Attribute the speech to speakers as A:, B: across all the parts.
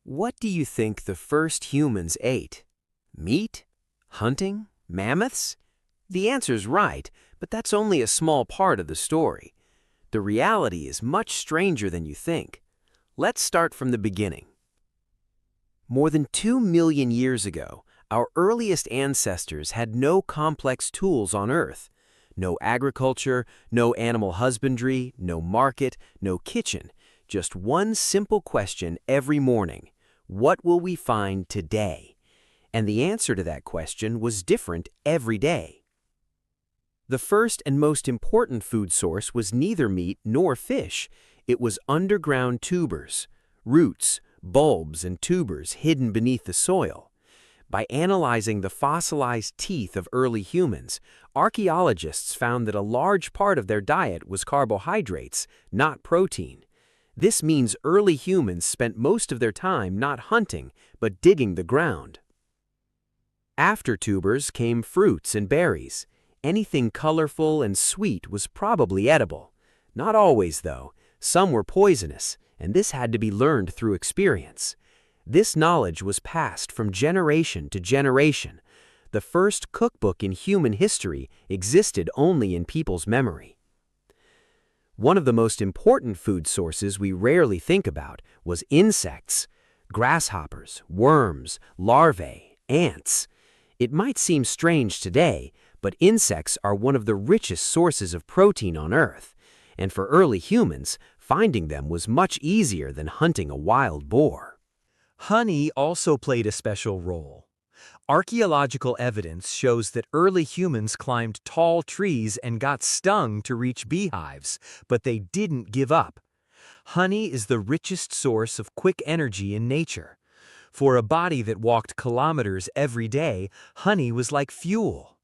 A: What do you think the first humans ate? Meat? Hunting? Mammoths? The answer's right, but that's only a small part of the story. The reality is much stranger than you think. Let's start from the beginning. More than 2 million years ago, our earliest ancestors had no complex tools on Earth. No agriculture, no animal husbandry, no market, no kitchen. Just one simple question every morning. What will we find today? And the answer to that question was different every day. The first and most important food source was neither meat nor fish. It was underground tubers, roots, bulbs, and tubers hidden beneath the soil. By analyzing the fossilized teeth of early humans, archaeologists found that a large part of their diet was carbohydrates, not protein. This means early humans spent most of their time not hunting, but digging the ground. After tubers came fruits and berries. Anything colorful and sweet was probably edible. Not always, though. Some were poisonous, and this had to be learned through experience. This knowledge was passed from generation to generation. The first cookbook in human history existed only in people's memory. One of the most important food sources we rarely think about was insects. Grasshoppers, worms, larvae, ants. It might seem strange today, but insects are one of the richest sources of protein on Earth. And for early humans, finding them was much easier than hunting a wild boar.
B: Honey also played a special role. Archaeological evidence shows that early humans climbed tall trees and got stung to reach beehives, but they didn't give up. Honey is the richest source of quick energy in nature. For a body that walked kilometers every day, honey was like fuel.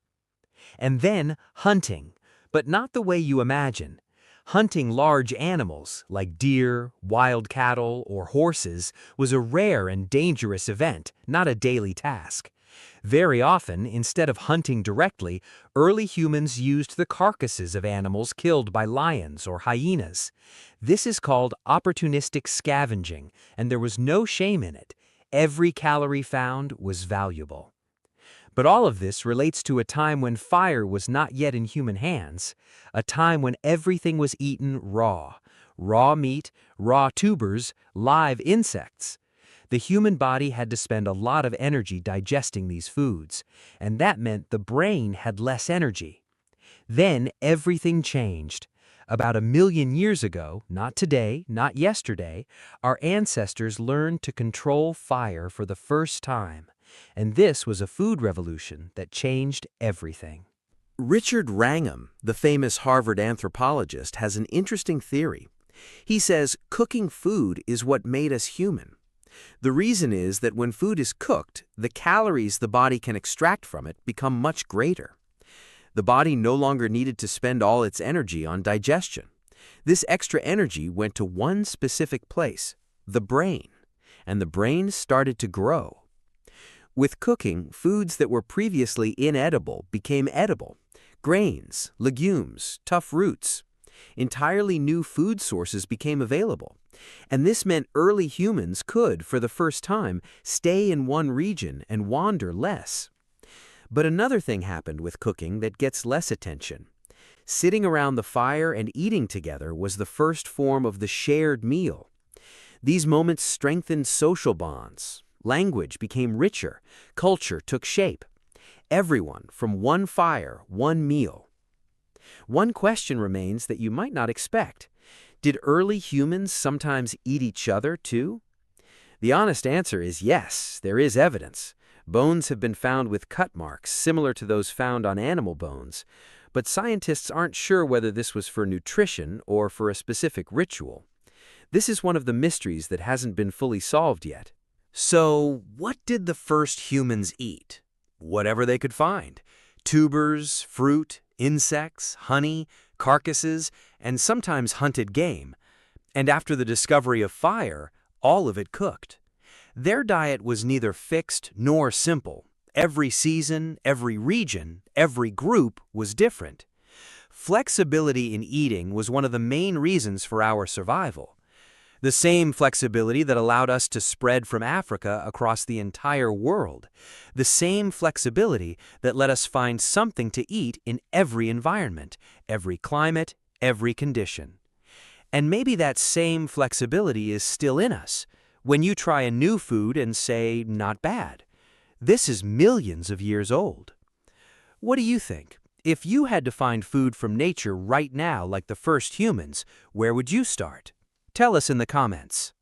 B: And then hunting, but not the way you imagine. Hunting large animals, like deer, wild cattle, or horses, was a rare and dangerous event, not a daily task. Very often, instead of hunting directly, early humans used the carcasses of animals killed by lions or hyenas. This is called opportunistic scavenging, and there was no shame in it. Every calorie found was valuable. But all of this relates to a time when fire was not yet in human hands, a time when everything was eaten raw. Raw meat, raw tubers, live insects. The human body had to spend a lot of energy digesting these foods, and that meant the brain had less energy. Then everything changed. About 1 million years ago, not today, not yesterday, our ancestors learned to control fire for the first time. And this was a food revolution that changed everything.
A: Richard Wrangham, the famous Harvard anthropologist, has an interesting theory. He says cooking food is what made us human. The reason is that when food is cooked, the calories the body can extract from it become much greater. The body no longer needed to spend all its energy on digestion. This extra energy went to one specific place, the brain, and the brain started to grow. With cooking, foods that were previously inedible became edible. Grains, legumes, tough roots. Entirely new food sources became available. And this meant early humans could, for the first time, stay in one region and wander less. But another thing happened with cooking that gets less attention. Sitting around the fire and eating together was the first form of the shared meal. These moments strengthened social bonds. Language became richer. Culture took shape. Everyone from one fire, one meal. One question remains that you might not expect. Did early humans sometimes eat each other too? The honest answer is yes, there is evidence. Bones have been found with cut marks similar to those found on animal bones, but scientists aren't sure whether this was for nutrition or for a specific ritual. This is one of the mysteries that hasn't been fully solved yet. So, what did the first humans eat? Whatever they could find. Tubers, fruit, insects, honey, carcasses, and sometimes hunted game. And after the discovery of fire, all of it cooked. Their diet was neither fixed nor simple. Every season, every region, every group was different. Flexibility in eating was one of the main reasons for our survival. The same flexibility that allowed us to spread from Africa across the entire world. The same flexibility that let us find something to eat in every environment, every climate, every condition. And maybe that same flexibility is still in us. When you try a new food and say, not bad. This is millions of years old. What do you think? If you had to find food from nature right now like the first humans, where would you start? Tell us in the comments.